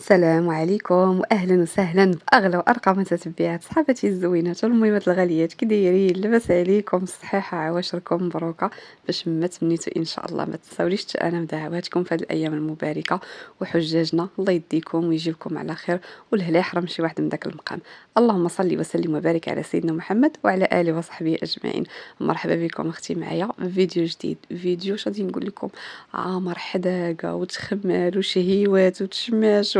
السلام عليكم واهلا وسهلا باغلى وارقى متتبعات صحاباتي الزوينات والمهمات الغاليات، كي دايرين؟ لاباس عليكم؟ صحيحه عواشركم مبروكه باش ما تمنيتو ان شاء الله. ما تنساوليش انا مدعواتكم في هذه الايام المباركه وحجاجنا، الله يديكم ويجيبكم على خير والهلا يحرم شي واحد من ذاك المقام. اللهم صل وسلم وبارك على سيدنا محمد وعلى اله وصحبه اجمعين. مرحبا بكم اختي معايا فيديو جديد، فيديو شادي نقول لكم عامر حداقه وتخمال وشهيوات وتشماش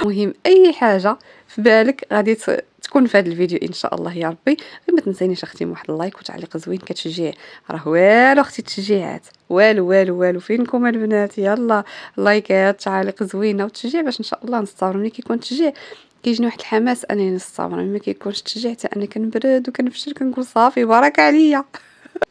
مهم اي حاجه في بالك غادي تكون في هذا الفيديو ان شاء الله يا ربي. غير ما تنسينيش اختي واحد اللايك وتعليق زوين كتشجيع، راه والو اختي التشجيعات، والو والو والو، فينكم البنات؟ يلا لايكات تعاليق زوينه وتشجيع باش ان شاء الله نستمر. ملي كيكون تشجيع كيجيني واحد الحماس انني نستمر، ما كيكونش تشجيع حتى انا كنبرد وكنفشل كنقول صافي بارك عليا.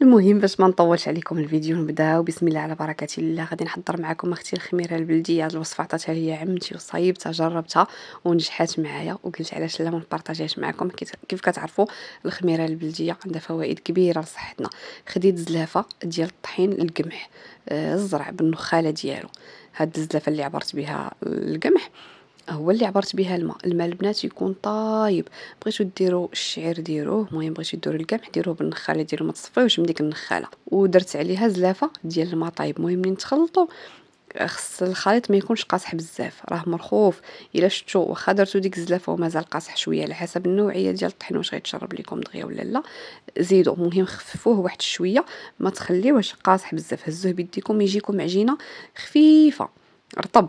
المهم باش ما نطولش عليكم الفيديو نبداو بسم الله على بركه الله. غادي نحضر معكم اختي الخميره البلديه. هاد الوصفه عطاتها ليا عمتي وصايبتها، جربتها ونجحات معايا وقلت علاش لا ما نبارطاجيهاش معكم. كيف كتعرفوا الخميره البلديه عندها فوائد كبيره لصحتنا. خديت زلافه ديال الطحين القمح، الزرع بالنخاله ديالو. هاد الزلافه اللي عبرت بها القمح هو اللي عبرت بها الماء البنات يكون طايب. بغيتو ديروا الشعير ديروه، المهم بغيتو ديروا القمح ديروه بالنخاله ديالو، ما تصفيوش من ديك النخاله. ودرت عليها زلافه ديال الماء طايب. المهم ملي تخلطوا خص الخليط ما يكونش قاصح بزاف، راه مرخوف. الا شفتوا واخا درتو ديك الزلافه ومازال قاصح شويه على حسب النوعيه ديال الطحين واش غيتشرب لكم دغيا ولا لا، زيدوا. المهم خففوه واحد شويه، ما تخليوهش قاصح بزاف. هزوه بيديكم يجيكم عجينه خفيفه رطب.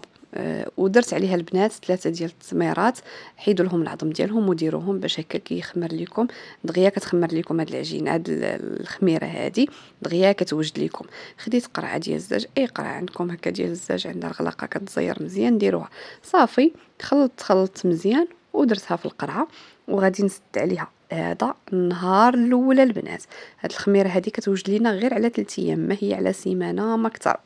ودرت عليها البنات 3 ديال التميرات، حيدوا لهم العظم ديالهم وديروهم باش هكا كيخمر لكم دغيا. كتخمر لكم هاد العجينه، هاد الخميره هادي دغيا كتوجد لكم. خديت قرعه ديال الزاج، اي قرعه عندكم هكا ديال الزاج عندها الغلاقه كتزير مزيان ديروها. صافي خلطت مزيان ودرتها في القرعه وغادي نسد عليها. هذا النهار الاول البنات. هاد الخميره هادي كتوجد لينا غير على 3 ايام، ما هي على سيمانه ما اكثر.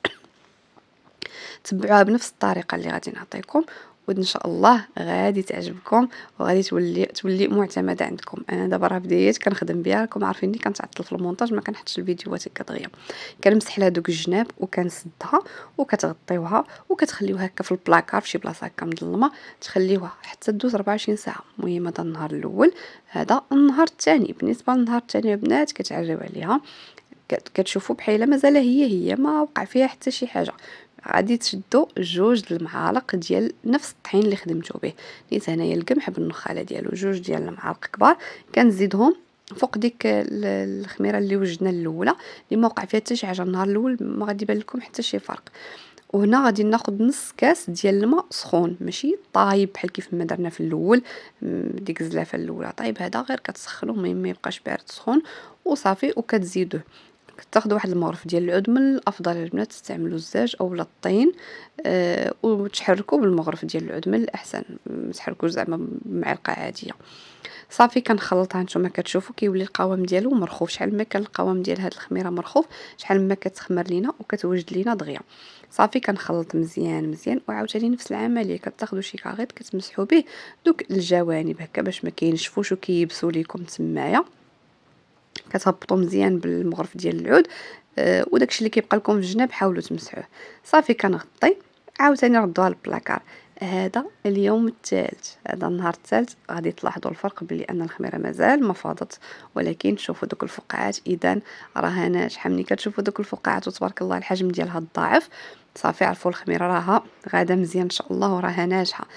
تبعوها بنفس الطريقه اللي غادي نعطيكم وان شاء الله غادي تعجبكم وغادي تولي معتمده عندكم. انا دابا راه بديت كنخدم بها، راكم عارفيني كنتعطل في المونتاج، ما كنحطش الفيديوهات هكا دغيا. كنمسح لها دوك الجناب وكنسدها وكتغطيوها وكتخليوها هكا في البلاكار في شي بلاصه هكا مظلمه، تخليوها حتى دوز 24 ساعه. المهم هذا النهار الاول. هذا النهار الثاني. بالنسبه للنهار الثاني البنات كتعريو عليها، كتشوفوا بحال مازال هي ما وقع فيها حتى شي حاجه. غادي تشدوا 2 المعالق ديال نفس الطحين اللي خدمتو به. نيت هنايا القمح بالنخاله ديالو 2 ديال المعالق كبار، كنزيدهم فوق ديك الخميره اللي وجدنا الاولى اللي ما وقع فيها حتى شي حاجه. النهار الاول ما غادي يبان لكم حتى شي فرق. وهنا غادي ناخذ نص كاس ديال الماء سخون، ماشي طايب بحال كيف ما درنا في الاول. ديك الزلافه الاولى طايب، هذا غير كتسخنوه، المهم ما يبقاش بارد، سخون وصافي. وكتزيدوه، كتاخذوا واحد المغرف ديال العود. من الافضل البنات تستعملوا الزاج اولا الطين، وتحركوا بالمغرف ديال العود من الاحسن، ما تحركوش زعما بمعلقه عاديه. صافي كنخلطها، نتوما كتشوفوا كيولي القوام ديالو مرخوف. شحال ما كان القوام ديال هاد الخميره مرخوف شحال ما كتخمر لينا وكتوجد لينا دغيا. صافي كنخلط مزيان مزيان وعاوتاني نفس العمليه. كتاخذوا شي كاغيط كتمسحوا به دوك الجوانب هكا باش ما كينشفوش وكيبسوا ليكم تمايا. كتهبطوا مزيان بالمغرف ديال العود. وداكشي اللي كيبقى لكم في الجناب حاولوا تمسحوه. صافي كنغطي عاوتاني ردوها للبلاكار. هذا اليوم الثالث، هذا النهار الثالث غادي تلاحظوا الفرق بلي ان الخميره مازال ما فاضت، ولكن شوفوا دوك الفقاعات. اذا راها ناجحه. ملي كتشوفوا دوك الفقاعات وتبارك الله الحجم ديالها الضعف، صافي عرفوا الخميره راها غاده مزيان ان شاء الله وراها ناجحه.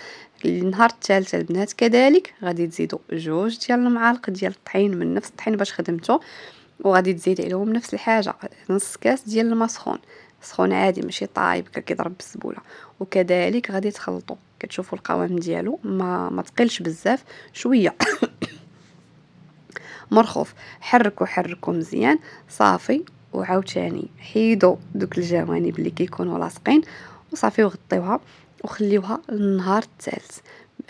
النهار الثالث البنات كذلك غادي تزيدوا 2 ديال المعالق ديال الطحين من نفس الطحين باش خدمته، وغادي تزيد عليهم نفس الحاجه نص كاس ديال الماء سخون، سخون عادي ماشي طايب كيضرب بالسبوله. وكذلك غادي تخلطوا. كتشوفوا القوام ديالو ما تقلش بزاف، شويه مرخوف. حركوا مزيان صافي. وعاوتاني حيدوا دوك الجوانب اللي كيكونوا لاصقين وصافي وغطيوها وخليوها النهار الثالث.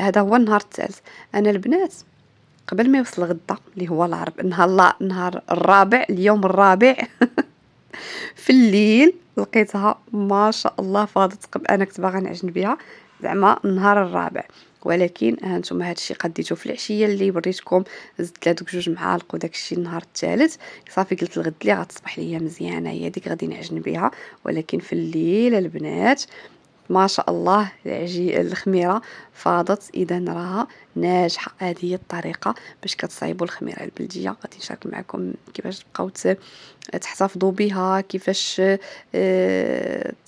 هذا هو النهار الثالث. انا البنات قبل ما يوصل الغدا اللي هو نهار الرابع، اليوم الرابع في الليل لقيتها ما شاء الله فاضت. انا كنت باغا نعجن بها زعما النهار الرابع، ولكن ها انتم هادشي قديتو في العشيه اللي وريتكم. زدت لها دوك 2 معالق وداكشي النهار الثالث. صافي قلت الغد اللي غتصبح ليا مزيانه هي ديك غادي نعجن بها. ولكن في الليل البنات ما شاء الله الخميرة فاضت. اذا راها ناجحه. هذه هي الطريقه باش كتصايبوا الخميره البلديه. غادي نشارك معكم كيفاش تبقاو تحتفظوا بها، كيفاش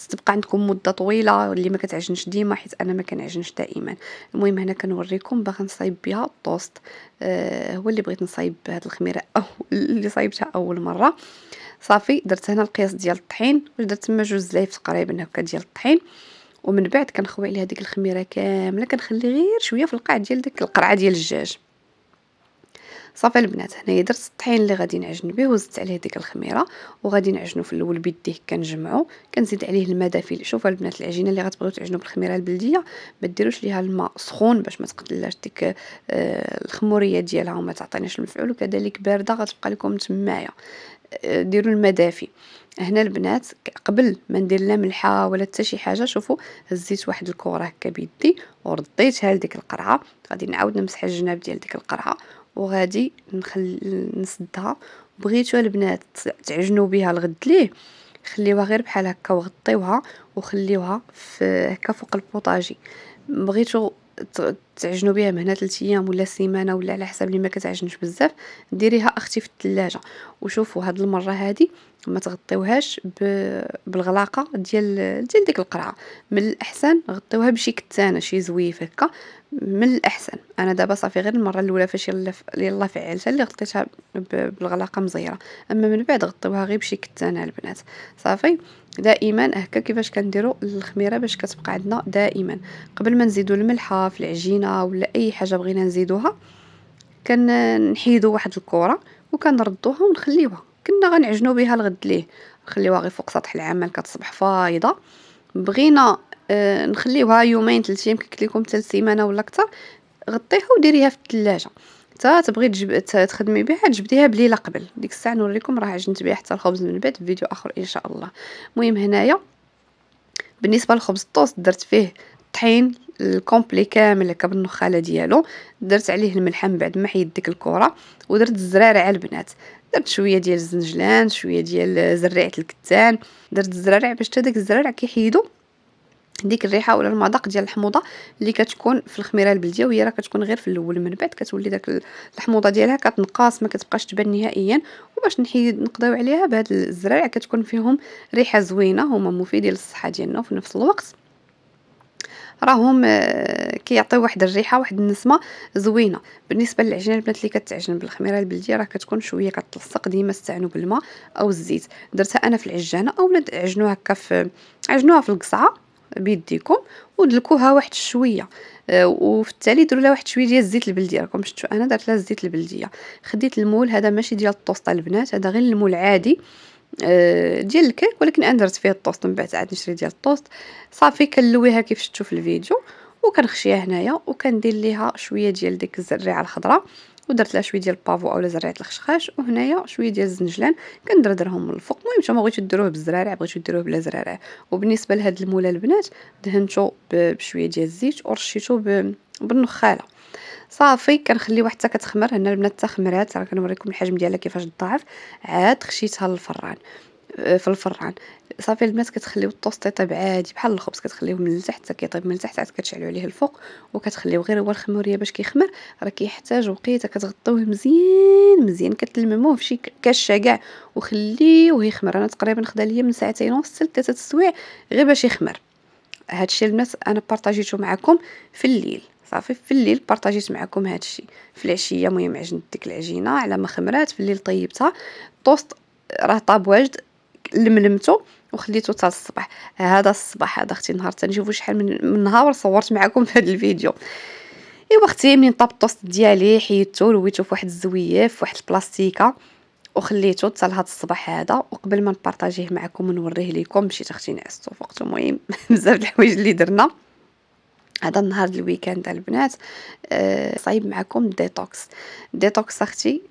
تبقى عندكم مده طويله، اللي ما كتعجنش ديما حيت انا ما كنعجنش دائما. المهم هنا كنوريكم باغا نصايب بها الطوست. هو اللي بغيت نصايب بهذه الخميره أو اللي صايبتها اول مره. صافي درت هنا القياس ديال الطحين، واش درت تما 2 زلايف تقريبا هكا ديال الطحين، ومن بعد كنخوي عليها ديك الخميره كامله، كنخلي غير شويه في القاع ديال ديك القرعه ديال الدجاج. صافي البنات، هنايا درت الطحين اللي غادي نعجن به وزدت عليه ديك الخميره، وغادي نعجنو في الاول بيديه كنجمعو، كنزيد عليه الماء دافي. شوفوا البنات، العجينه اللي غتبغيو تعجنوا بالخميره البلديه ما ديروش ليها الماء سخون باش ما تقتلاش ديك الخموريه ديالها وما تعطيناش المفعول، وكذلك بارده غتبقى لكم تمايه. ديروا الماء دافي. هنا البنات قبل ما ندير لا ملحه ولا حتى شي حاجه، شوفوا هزيت واحد الكره هكا بيدي ورديتها لديك القرعه. غادي نعاود نمسح الجناب ديال ديك القرعه وغادي نسدها. بغيتو البنات تعجنوا بها الغد ليه، خليوها غير بحال هكا وغطيوها وخليوها في هكا فوق البوطاجي. بغيتو تعجنوا بها من هنا 3 ايام ولا سيمانه ولا على حسب اللي ما كتعجنش بزاف، ديريها اختي في الثلاجه. وشوفوا هاد المره هادي ما تغطيوهاش بالغلاقه ديال ديك القرعه. من الاحسن غطيوها بشي كتانه شي زويف هكا، من الاحسن. انا دابا صافي غير المره الاولى فاش يلا فعلتها اللي غطيتها بالغلاقه مزيره، اما من بعد غطيوها غير بشي كتانه البنات. صافي دائما هكا كيفاش كنديروا الخميره باش كتبقى عندنا دائما. قبل ما نزيدوا الملحه في العجينه ولا اي حاجه بغينا نزيدوها، كنحيدوا واحد الكره وكنردوها ونخليوها. كنا غنعجنوا بها الغد ليه، نخليوها غير فوق سطح العمل كتصبح فايضه. بغينا نخليوها يومين 3 ايام، كيقول لكم 3 سيمانه ولا اكثر، غطيها وديريها في الثلاجه. تا تبغي تخدمي بها تجبديها بليله قبل ديك الساعه. نوريكم راه عجنت بها حتى الخبز من بعد في فيديو اخر ان شاء الله. المهم هنايا بالنسبه للخبز الطوست درت فيه طحين الكومبلي كامل هكا بالنخاله ديالو، درت عليه الملح من بعد ما حيد ديك الكره، ودرت الزرارع البنات. درت شويه ديال الزنجلان، شويه ديال زريعه الكتان. درت الزرارع باش حتى داك الزرارع كيحيدوا ديك الريحه ولا المذاق ديال الحموضه اللي كتكون في الخميره البلديه، وهي راه كتكون غير في الاول، من بعد كتولي داك الحموضه ديالها كتنقاص ما كتبقاش تبان نهائيا. وباش نقضيو عليها بهاد الزرارع كتكون فيهم ريحه زوينه، هما مفيدين للصحه ديالنا وفي نفس الوقت راهم كيعطيو واحد الريحه واحد النسمه زوينه. بالنسبه للعجينه البنات اللي كتعجن بالخميره البلديه راه كتكون شويه كتلصق، ديما استعنوا بالماء او الزيت. درتها انا في العجانه اولا عجنوها هكا عجنوها في القصعه بيديكم ودلكوها واحد شويه. وفي التالي ديروا لها واحد شويه ديال الزيت البلديه. راكم شفتوا انا درت لها الزيت البلديه. خديت المول هذا ماشي ديال الطوسطه البنات، هذا غير المول عادي ديال الكيك، ولكن انا درت فيه الطوست من بعد عاد نشري ديال الطوست. صافي كنلويها كيف شفتوا في الفيديو وكنخشيها هنايا وكندير ليها شويه ديال ديك الزريعه الخضراء، ودرت لها شويه ديال البافو اولا زريعه الخشخاش، وهنايا شويه ديال الزنجلان كندردرهم من الفوق. المهم نتوما بغيتو ديروه بالزرارع بغيتو ديروه بلا زرارع. وبالنسبه لهاد الموله البنات دهنتو بشويه ديال الزيت ورشيتو بالنخاله. صافي كنخليوها حتى كتخمر. هنا البنات حتى خمرات، راه كنوريكم الحجم ديالها كيفاش تضاعف. عاد خشيتها للفران في الفران. صافي البنات كتخليو الطوست يطيب عادي بحال الخبز، كتخليوه من التحت حتى كيطيب من التحت، عاد كتشعلوا عليه الفوق وكتخليوه غير هو الخموريه باش كيخمر. راه كيحتاج وقيته، كتغطيوه مزيان مزيان، كتلمموه في شي كاشه كاع وخليوه يخمر. انا تقريبا خدا ليا من 2.5 حتى 3 سوايع غير باش يخمر. هادشي البنات انا بارطاجيته معكم في الليل. صافي في الليل بارطاجيت معكم هادشي. في العشيه المهم عجنت ديك العجينه على ما خمرات، في الليل طيبتها. الطوست راه طاب واجد، لملمته وخليته حتى الصباح. هذا الصباح هذا اختي نهار تنشوفوا شحال من نهار صورت معكم في هذا الفيديو. ايوا اختي منين طاب الطوست ديالي حيدته لويته في واحد الزوياف في واحد البلاستيكه وخليته حتى لهاد الصباح هذا. وقبل ما نبارطاجيه معكم ونوريه لكم مشيت اختي نعستو فوقته. المهم بزاف د الحوايج اللي درنا هذا النهار الويكاند البنات. صايب معكم ديتوكس اختي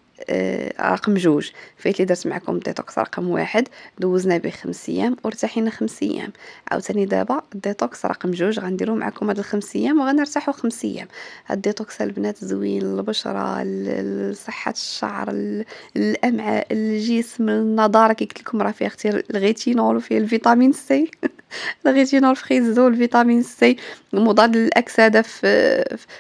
رقم 2. فايت لي درت معكم ديتوكس رقم 1 دوزنا به 5 ايام وارتحينا 5 ايام. عاوتاني دابا الديتوكس رقم 2 غنديرو معكم هاد ال5 ايام وغنرتاحوا 5 ايام. هاد الديتوكس البنات زوين للبشره، لصحه الشعر، الامعاء، الجسم، النضاره. كي قلت لكم راه فيه اختي الغيتينول وفيه الفيتامين سي الغيتينول فريزول فيتامين سي مضاد للاكسده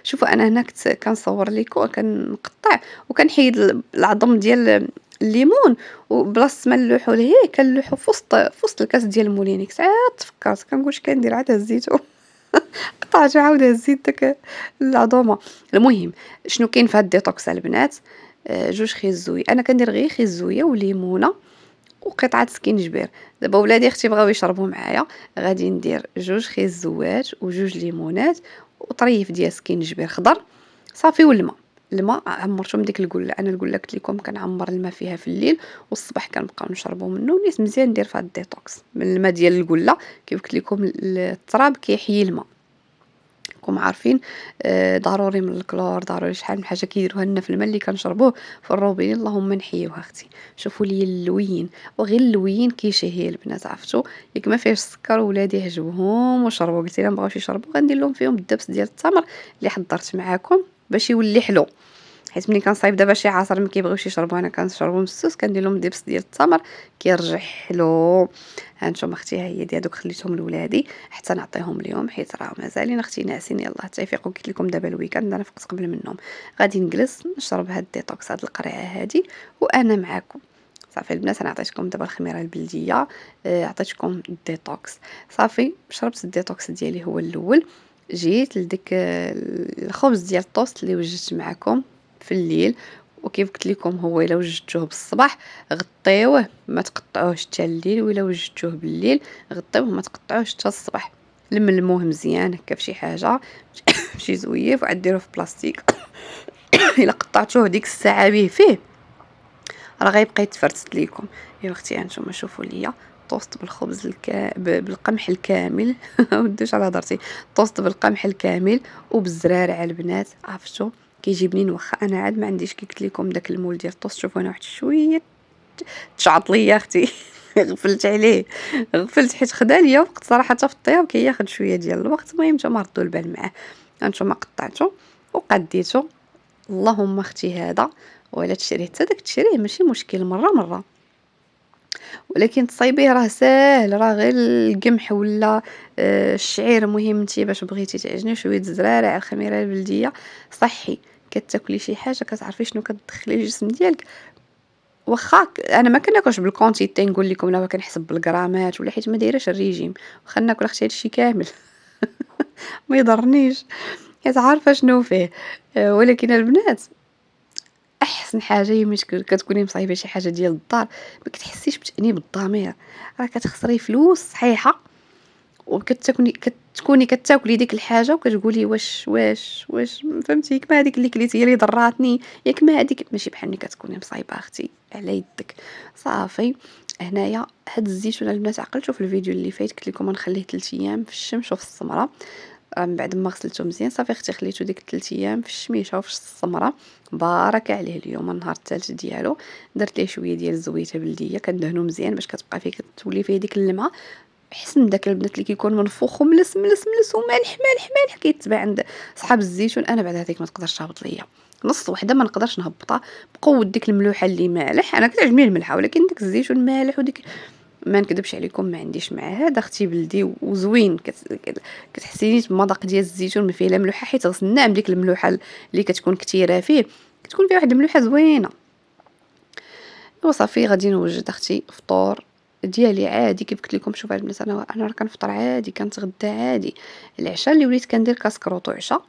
شوفوا انا هنا كنت كنصور لكم كنقطع وكنحيد العظم ديال الليمون وبلاصه ما نلوحو ليه كنلوحو في وسط الكاس ديال المولينيكس. عاد تفكرت كنقول اش كندير، عاد هزيتو قطعت وعاود هزيت داك العظومه. المهم شنو كاين في هاد الديتوكس البنات؟ جوج خيزوي، انا كندير غير خيزويه وليمونه وقطعه سكينجبير. دابا ولادي اختي بغاو يشربوا معايا، غادي ندير جوج خيزوات وجوج ليمونات وطريف ديال سكينجبير خضر صافي، والماء. الماء عمرتهم ديك القله، انا القله قلت لكم كنعمر الماء فيها في الليل والصباح كنبقاو نشربوا منه، ونيت مزيان ندير في هاد الديتوكس من الماء ديال القله. كيف قلت لكم التراب كيحيي الماء، راكم عارفين. ضروري من الكلور، ضروري شحال من حاجه كيديروها لنا في الماء اللي كنشربوه في الروبين. اللهم نحيوها اختي. شوفوا لي اللوين، وغير اللوين كيشهي البنات، عرفتوا ياك ما فيهش السكر. ولادي عجبهم وشربوا، قلت لهم بغاوش يشربوا غندير لهم فيهم الدبس ديال التمر اللي حضرت معاكم باش يولي حلو. حيت ملي كنصايب دابا شي عصير ما كيبغيوش يشربوا، انا كنشربو مسوس، كندير لهم دبس ديال التمر كيرجع حلو. هانتوما اختي، ها هي هذوك خليتهم لولادي حتى نعطيهم اليوم، حيت راه مازالين اختي ناعسين. يلاه تيفيقوا، قلت لكم دابا الويكاند انا فقت قبل منهم، غادي نجلس نشرب هاد الديتوكس، هاد القرعه هادي وانا معاكم. صافي البنات، انا عطيتكم دابا الخميره البلديه، عطيتكم الديتوكس صافي. شربت الديتوكس ديالي هو الاول، جيت لديك الخبز ديال الطوست اللي وجدت معكم في الليل. وكيف قلت لكم هو الا وجدتوه بالصباح غطيوه ما تقطعوهش حتى الليل، ولا وجدتوه بالليل غطيوه ما تقطعوهش حتى الصباح. لملموه مزيان هكا فشي حاجه فشي زويف وعاد ديروه في بلاستيك. الا قطعتوه ديك الساعه به فيه راه غيبقى يتفرتت ليكم. يا اختي هانتوما شوفوا ليا طوست بالخبز بالقمح الكامل. ودوش على هضرتي، طوست بالقمح الكامل وبالزرارع البنات. عرفتوا كيجيبني واخا انا عاد ما عنديش كي قلت لكم داك المول ديال الطوست. شوفوا انا واحد شويه تشعط ليا اختي. غفلت عليه، غفلت حيت خدا ليا وقت صراحه في الطياب كياخد شويه ديال الوقت. المهم نتوما ردوا البال معاه. هانتوما قطعتو وقديتو. اللهم اختي هذا ولا تشريه حتى داك تشريه ماشي مشكل مره، ولكن تصايبيه راه ساهل، راه غير القمح ولا الشعير. المهم انتي باش بغيتي تعجني شويه الزرارع، الخميره البلديه صحي. كتاكلي شي حاجه كتعرفي شنو كتدخلي للجسم ديالك. واخا انا ما كناكلش بالكونتيتي، نقول لكم لا، ما كنحسب بالغرامات ولا، حيت ما دايراش الريجيم. واخا ناكل اختي هادشي كامل ما يضرنيش، حيت عارفه شنو فيه. ولكن البنات احسن حاجه هي ملي كتكوني مصايبه شي حاجه ديال الدار ما كتحسيش بتانيب الضمير. راه كتخسري فلوس صحيحه كتكوني كتاكلي ديك الحاجه وكتقولي واش فهمتي؟ ياك ما هذيك اللي كليتي هي اللي ضراتني، ياك ما هذيك ماشي بحال ملي كتكوني مصايبه اختي على يدك. صافي هنايا هاد الزيتون البنات عقلتو في الفيديو اللي فايت قلت لكم نخليه 3 ايام في الشمس وفي السمره. من بعد ما غسلته مزيان صافي اختي خليته ديك 3 ايام في الشميشه وفي السمره. بارك عليه اليوم النهار الثالث ديالو درت ليه شويه ديال الزويته بلديه كندهنو مزيان باش كتبقى فيه كتولي فيه ديك اللمعه. حسن داك البنات اللي كيكون منفوخ وملس ملس ملس ومالح مالح مالح كيتباع عند صحاب الزيتون. انا بعد هذيك ما تقدرش تهبط ليا نص وحده، ما نقدرش نهبطها بقوه ديك الملوحه اللي مالح. انا كتعجبني الملحه، ولكن داك الزيتون مالح وديك ما نكذبش عليكم ما عنديش معاه. هذا اختي بلدي وزوين كتحسيني بمذاق ديال الزيتون ما فيه لا ملوحه، حيت غسلناه بديك الملوحه اللي كتكون كثيره فيه، كتكون فيه واحد الملوحه زوينه. وصافي غادي نوجد اختي فطور ديالي عادي كيف قلت لكم. شوفوا البنات انا راه كنفطر عادي، كنتغدى عادي. العشاء اللي وليت كندير كاسكروط وعشاء،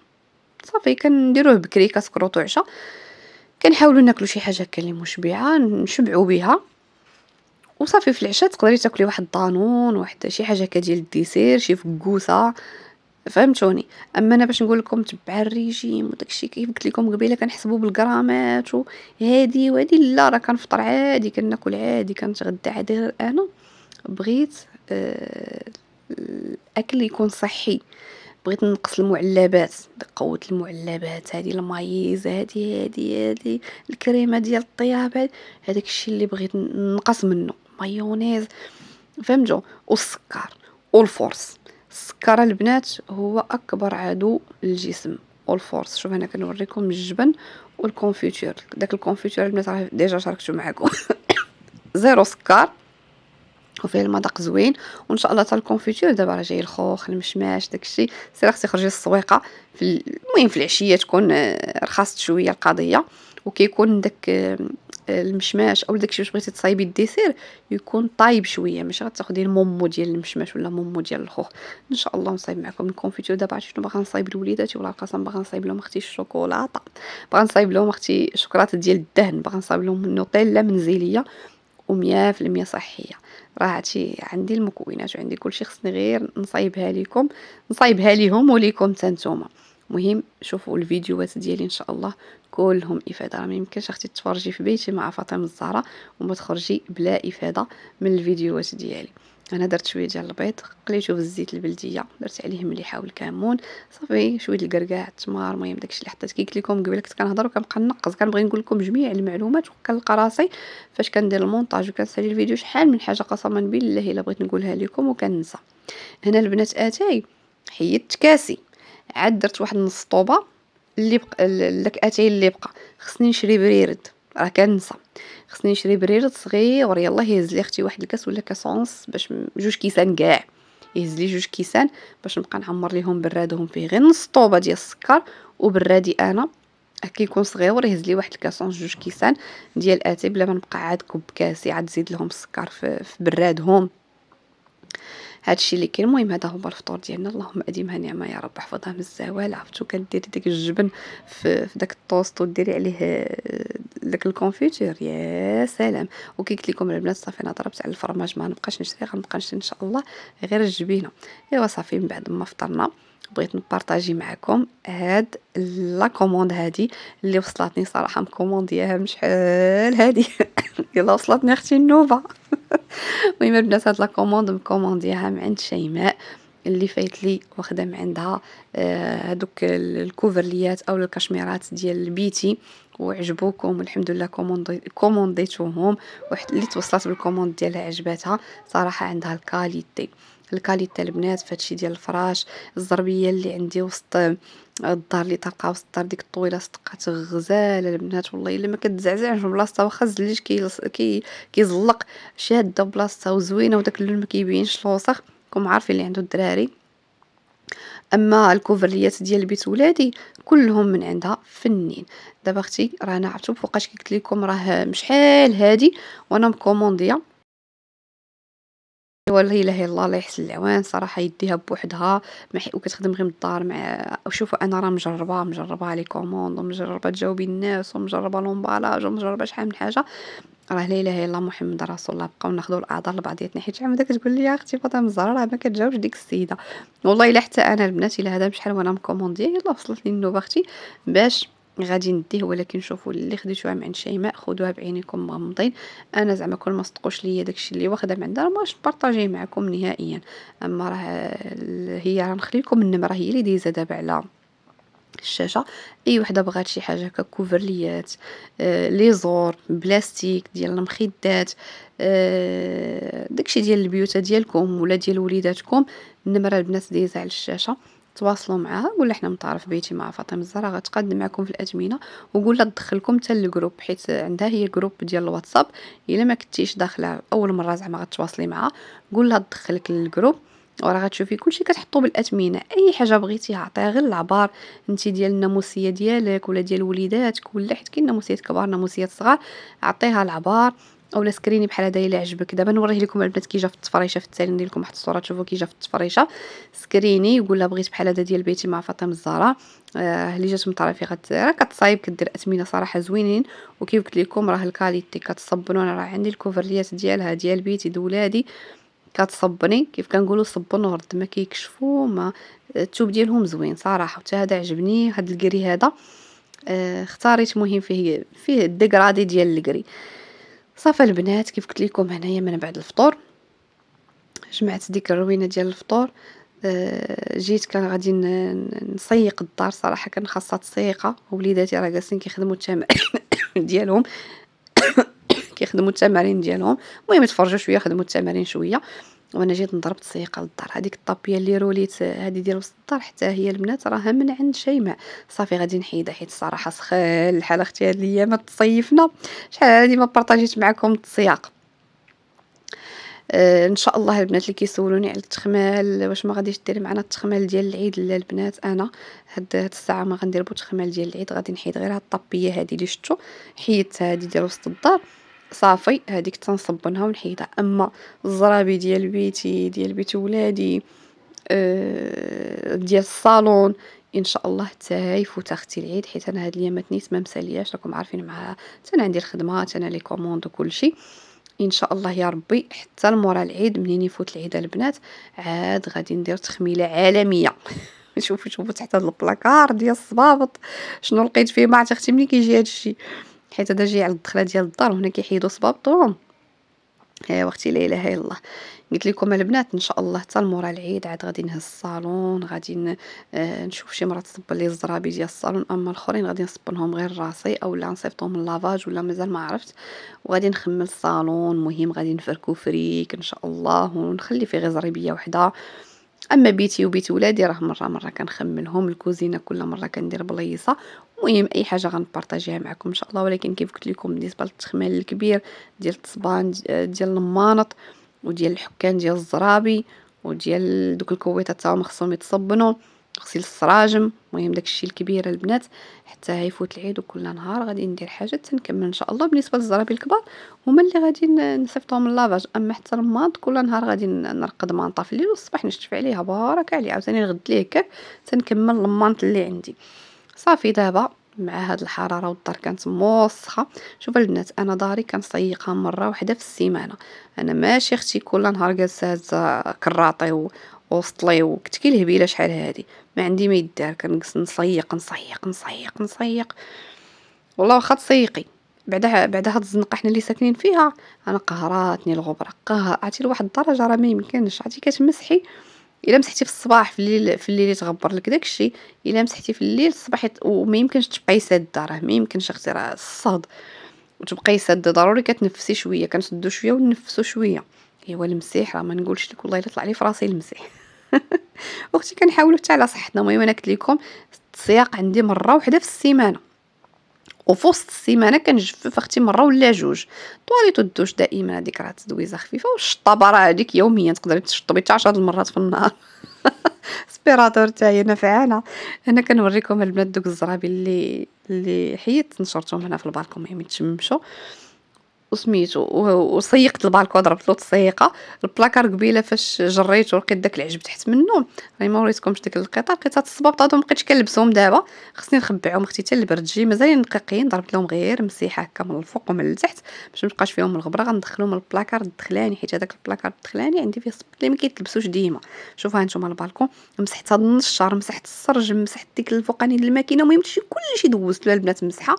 صافي كنديروه بكري كاسكروط وعشاء. كنحاولوا ناكلوا شي حاجه هكا اللي مشبعه نشبعوا بها. وصافي في العشاء تقدري تاكلي واحد الطانون، واحد شي حاجه هكا ديال الديسير، شي فكوسه، فهمتوني. اما انا باش نقول لكم تبع الريجيم وداكشي كيف قلت لكم قبيله كنحسبوا بالغرامات وهادي وهادي، لا راه كنفطر عادي، كناكل عادي، كنتغدى عادي. غير انا بغيت الاكل يكون صحي، بغيت ننقص المعلبات، قوه المعلبات هذه، المايز هذه الكريمه ديال الطياب، هذاك الشيء اللي بغيت ننقص منه. مايونيز فهمتوا، والسكر والفورس. السكر البنات هو اكبر عدو للجسم، والفورس. شوف انا كنوريكم الجبن والكونفيتور. داك الكونفيتور البنات راه ديجا شاركته معكم. زيرو سكر وفيه المذاق زوين. وان شاء الله حتى الكونفيتور دابا راه جاي الخوخ المشماش داكشي سير خصك تخرجي للسويقه المهم في العشيه تكون رخصت شويه القضيه. وكيكون داك المشماش او داكشي واش بغيتي تصايبي الديسير يكون طايب شويه، ماشي غتاخدي المومو ديال المشماش ولا مومو ديال الخوخ. ان شاء الله نصايب معكم الكونفيتور. دابا عرفتي شنو باغا نصايب لوليداتي؟ والله القسم باغا نصايب لهم اختي الشوكولاته، باغا نصايب لهم اختي شوكولاته ديال الدهن، باغا نصايب لهم النوتيلا منزليه و100% صحيه. راه هادشي عندي المكونات وعندي كلشي، خصني غير نصايبها لكم، نصايبها ليهم وليكم حتى نتوما. مهم شوفوا الفيديوهات ديالي ان شاء الله كلهم افاده. راه ما يمكنش اختي تفرجي في بيتي مع فاطمه الزهراء وما تخرجي بلا افاده من الفيديوهات ديالي. انا درت شويه ديال البيض قليته في الزيت البلديه، درت عليه مليحه والكمون صافي شويه الكركاع التمر، المهم داكشي اللي حطيت. كي قلت لكم قبيله كنت كنهضر وكنبقى نقص، كنبغي نقول لكم جميع المعلومات وكنلقى راسي فاش كندير المونتاج وكنسالي الفيديو شحال من حاجه قسما بالله الا بغيت نقولها لكم وكننسى. هنا البنات اتاي حيدت كاسي، عاد درت واحد نص طوبه اللي بقى داك اتاي اللي بقى خصني نشري بريرد، راه كنسى. خصني نشري بريرد صغير، يلاه يهز لي اختي واحد الكاس ولا كاس ونص باش جوج كيسان كاع، يهز لي جوج كيسان باش نبقى نعمر ليهم برادهم فيه غير نص طوبه ديال السكر وبرادي انا كيكون صغيور يهز لي واحد الكاس ونص جوج كيسان ديال اتاي بلا ما نبقى عاد كوب كاسي عاد زيد لهم السكر في برادهم. هادشي اللي كاين. المهم هذا هو الفطور ديالنا، اللهم اديمها نعمه يا رب، احفظها من الزوال. عرفتو كديري داك الجبن في داك الطوست وديري عليه داك الكونفيتور يا سلام. وكي قلت لكم البنات صافي انا ضربت على الفرماج ما نبقاش نشري، غنبقى نشري ان شاء الله غير الجبينه. ايوا صافي من بعد ما فطرنا بغيت نبارطاجي معكم هاد لا كوموند هادي اللي وصلتني صراحه، مكوموندياها من شحال هادي يلا وصلتني اختي النوبه. المهم البنات هاد لا كوموند مكومونديها من عند شيماء اللي فايت لي واخده من عندها هادوك الكوفرليات او الكشميرات ديال بيتي وعجبوكم والحمد لله كومونديتوهم. واحد اللي توصلت بالكوموند ديالها عجباتها صراحه، عندها الكاليتي البنات فهادشي ديال الفراش. الزربيه اللي عندي وسط الدار اللي طالقه وسط الدار ديك الطويله صدقات غزاله البنات والله الا ما كتزعزعش من بلاصتها، واخا الزليج كيزلق شاده بلاصتها وزوينه وداك اللون ما كيبينش الوسخ. راكم عارفين اللي عنده الدراري. اما الكوفرليات ديال بيت ولادي كلهم من عندها فنين. دابا اختي رانا عرفتوا فوقاش كي قلت لكم راه مشحال هادي وانا مكومونديه. والله الا هي الله يحسن العوان صراحه يديها بوحدها وكتخدم غير من الدار مع. وشوفوا انا راه مجربه لي كوموند ومجربه تجاوبي الناس ومجربه لومبالاج ومجربه شحال من حاجه. راه لا اله الا الله محمد رسول الله. بقاو ناخذوا الاعذار لبعضياتنا حيت عمدا كتقول لي يا اختي فاطمه الزهراء راه ما كتجاوبش ديك السيده. والله الا حتى انا البنات الا هذا بشحال وانا مكومونديه يلاه وصلت لي النوبه اختي باش غادي نديه. ولكن شوفوا اللي خديتوها من عند شيماء خذوها بعينيكم مغمضين. انا زعما كل ما صدقوش ليا داكشي اللي واخده من عندها ماش نبارطاجيه معكم نهائيا. اما راه هي راه نخلي لكم النمره هي اللي دايزه دابا على الشاشه. اي وحده بغات شي حاجه هكا كوفرليات لي زور بلاستيك ديال المخدات داكشي ديال البيوت ديالكم ولا ديال وليداتكم، النمره البنات دايزه على الشاشه. تواصلوا معها قول احنا متعارف بيتي مع فاطمه الزهراء غتقدم معكم في الاثمنه، وقول لها تدخلكم حتى الجروب حيت عندها هي جروب ديال الواتساب. الا ما كنتيش داخله اول مره زعما غتواصلي معها قول لها تدخلك للجروب وراه غتشوفي كلشي كتحطو بالاثمنه. اي حاجه بغيتيها عطيها غير العبار انت ديال الناموسيه ديالك ولا ديال وليداتك ولا حيت كاين ناموسيات كبار ناموسيات صغار، عطيها العبار اولا سكريني بحال هذا الا عجبك. دابا نوريه لكم البنات كي جا في التفريشه في التالي ندير لكم واحد الصوره تشوفوا كي جا في التفريشه. سكريني يقول لها بغيت بحال هذا ديال بيتي مع فاطمه الزهراء. اللي جات من طرفي راه كتصايب كدير اثمنه صراحه زوينين. وكيف قلت لكم راه الكاليتي كتصبنوا. انا راه عندي الكوفرليات ديالها ديال بيتي دولادي كتصبني كيف كنقولوا صبن ورد ما كيكشفوا ما الثوب ديالهم زوين صراحه. حتى هذا عجبني هذا الكري هذا اختاريت مهم فيه الديكرادي ديال الكري. صافي البنات كيف قلت لكم هنايا من بعد الفطور جمعت ديك الروينه ديال الفطور. جيت كان غادي نسيق الدار صراحه كان خاصها تسيقه. وليداتي راه جالسين كيخدموا التمارين ديالهم كيخدموا التمارين ديالهم. المهم تفرجوا شويه خدموا التمارين شويه وانا جيت نضرب تسيقه للدار. هذيك الطابيه اللي روليت هذه ديال وسط الدار حتى هي البنات راها من عند شيماء. صافي غادي نحيدها حيت الصراحه سخال الحال اختي هاد الايام تصيفنا شحال هادي ما بارطاجيت معكم التسياق. ان شاء الله البنات اللي كيسولوني على التخمال، واش ما غاديش ديري معنا التخمال ديال العيد؟ لا البنات، انا هاد الساعه ما غندير بو تخمال ديال العيد، غادي نحيد غير هاد الطابيه هادي اللي شفتو، حيدتها هادي ديال وسط الدار صافي، هذيك تنصبنها ونحيدها. اما الزرابي ديال بيتي، ديال بيت ولادي، ديال الصالون، ان شاء الله حتى يفوت اختي العيد، حيت انا هاد الايامات نيت ما مسالياش، راكم عارفين مع انا عندي الخدمه، انا لي كوموند وكل شيء. ان شاء الله يا ربي حتى لمورا العيد، منين يفوت العيد البنات عاد غادي ندير تخميله عالميه. شوفوا تحت هاد البلاكار ديال الصبابط شنو لقيت فيه، ما عرفت اختي منين كيجي هاد الشيء، حيت هذا جاي على الدخله ديال الدار وهنا كيحيدوا صبابطهم. ايوا اختي لا اله الا الله. قلت لكم البنات ان شاء الله حتى لمورا العيد عاد غادي نهز الصالون، غادي نشوف شي مرة تصب لي الزرابي ديال الصالون، اما الاخرين غادي نصبنهم غير راسي او لا نصيفطهم من لافاج ولا مازال ما عرفت. وغادي نخمل الصالون، المهم غادي نفركو فريك ان شاء الله ونخلي فيه غير زريبيه وحده. اما بيتي وبيت ولادي راه مره كنخملهم، الكوزينه كل مره كندير بليصه. المهم اي حاجه غنبارطاجيها معكم ان شاء الله، ولكن كيف قلت لكم بالنسبه للتخمال الكبير ديال التصبان ديال المانط وديال الحكان ديال الزرابي وديال دوك الكويطات تاهم خصهم يتصبنوا، غسيل السراجم، المهم داكشي الكبير البنات حتى يفوت العيد. وكل نهار غادي ندير حاجه تنكمل ان شاء الله. بالنسبه للزرابي الكبار هما اللي غادي نصيفطهم من لافاج، اما حتى الماط كل نهار غادي نرقد مانطا في الليل والصباح نشتف عليها بارك عليه، عاوتاني نغد ليه هكاك تنكمل المانط اللي عندي. صافي دابا مع هاد الحراره والدار كانت موسخه. شوف البنات انا داري كنصيقها مره واحده في السيمانه، انا ماشي اختي كل نهار جالسه هازه كراطي وسطلي وكنت كي الهبيله شحال هادي، ما عندي ما يدار، كنجلس نصيق. والله واخا تسيقي بعد هاد الزنقه حنا اللي ساكنين فيها، انا قهراتني الغبره، عرفتي لواحد الدرجه راه ما يمكنش. عرفتي كتمسحي الا مسحتي في الصباح، في الليل يتغبر لك داكشي، الا مسحتي في الليل الصباح وما يمكنش تبقاي ساده، راه ما يمكنش اختي، راه الصهد وتبقاي ساده، ضروري كتنفسي شويه، كنسدو شويه وننفسو شويه. ايوا المسيح راه ما نقولش لك والله الا طلع لي في راسي المسيح. اختي كنحاولوا حتى على صحتنا. المهم انا قلت لكم السياق عندي مره واحده في السيمانه، وفي وسط السيمانه كنجفف اختي مره ولا جوج. طواليط الدوش دائما هذيك راه تدويزه خفيفه، والشطابه راه هذيك يوميا تقدري تشطبي حتى 10 المرات في النهار. سبيراتور حتى هي نافعانا. انا كنوريكم البنات دوك الزرابي اللي حيت نشرتهم هنا في البالكون، المهم يتشمشوا وسميتو وصيقت البالكون، ضربت له التصيقه. البلاكار قبيله فاش جريت ولقيت داك العجب تحت منه، راني ما وريتكمش داك القطع، لقيت هاد الصبابط هادو مبقيتش كنلبسهم دابا، خصني نخبعهم اختي حتى البرد جي مازالين نقيقين. ضربت لهم غير مسيحه هكا من الفوق ومن التحت باش متبقاش فيهم الغبره، غندخلهم البلاكار الدخلاني، حيت هذاك البلاكار الدخلاني عندي فيه صبط اللي ما كيتلبسوش ديما. شوفوا ها نتوما البالكون، مسحت هاد النشار، مسحت السرج، مسحت ديك الفوقاني ديال الماكينه، المهم كلشي دوزت له البنات مسحه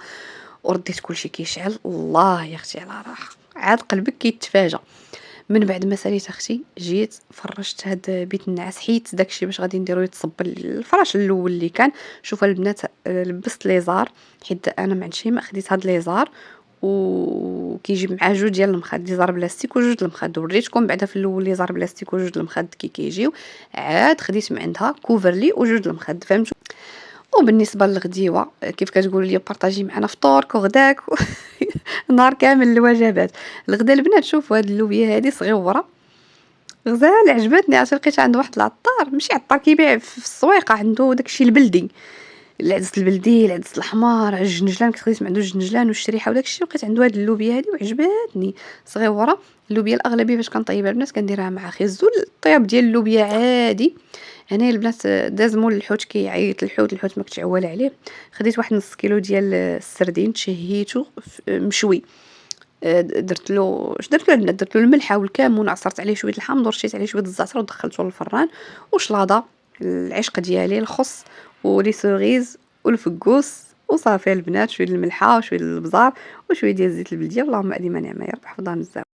ورديت كلشي كيشعل. الله يا اختي على راحه، عاد قلبك كيتفاجا. من بعد ما ساليت اختي جيت فرشت هاد بيت النعاس، حيت داكشي باش غادي نديرو يتصب الفراش الاول اللي كان. شوف البنات لبست ليزار، حيت انا مع شيماء خديت هاد ليزار وكيجي مع جوج ديال المخاد، ليزار بلاستيك وجوج المخاد، وريتكم بعدا في الاول ليزار بلاستيك وجوج المخاد كيجيو. عاد خديت من عندها كوفرلي وجوج المخاد، فهمتوا؟ وبالنسبه للغديوه كيف كتقولوا لي بارطاجي معنا فطورك وغداك. نهار كامل الوجبات. الغدا البنات شوفوا هاد اللوبيا هادي صغيوره غزال عجبتني، عرفتي لقيتها عند واحد العطار، ماشي عطار كيبيع في السويقه، عنده داكشي البلدي، العدس البلدي، العدس الاحمر، الجنجلان، كنت خديت من عنده الجنجلان والشريحه وداكشي. لقيت عنده هاد اللوبيا هادي وعجبتني صغيوره. اللوبيا الاغلبيه فاش كنطيبها البنات كنديرها مع خيزو، الطياب ديال اللوبيا عادي. هنا البنات دازمو للحوت كيعيط الحوت ما كتعول عليه. خديت واحد نص كيلو ديال السردين تشهيتو مشوي، درت له البنات، درت له الملحه والكمون، عصرت عليه شويه الحامض ورشيت عليه شويه الزعتر ودخلته للفران. وشلاضه العشق ديالي، الخص ولي سوغيز والفكوس، وصافي البنات شويه الملحه وشويه البزار وشويه ديال الزيت البلديه. اللهم اديم نعمه يا رب، حفظها من الزاويه.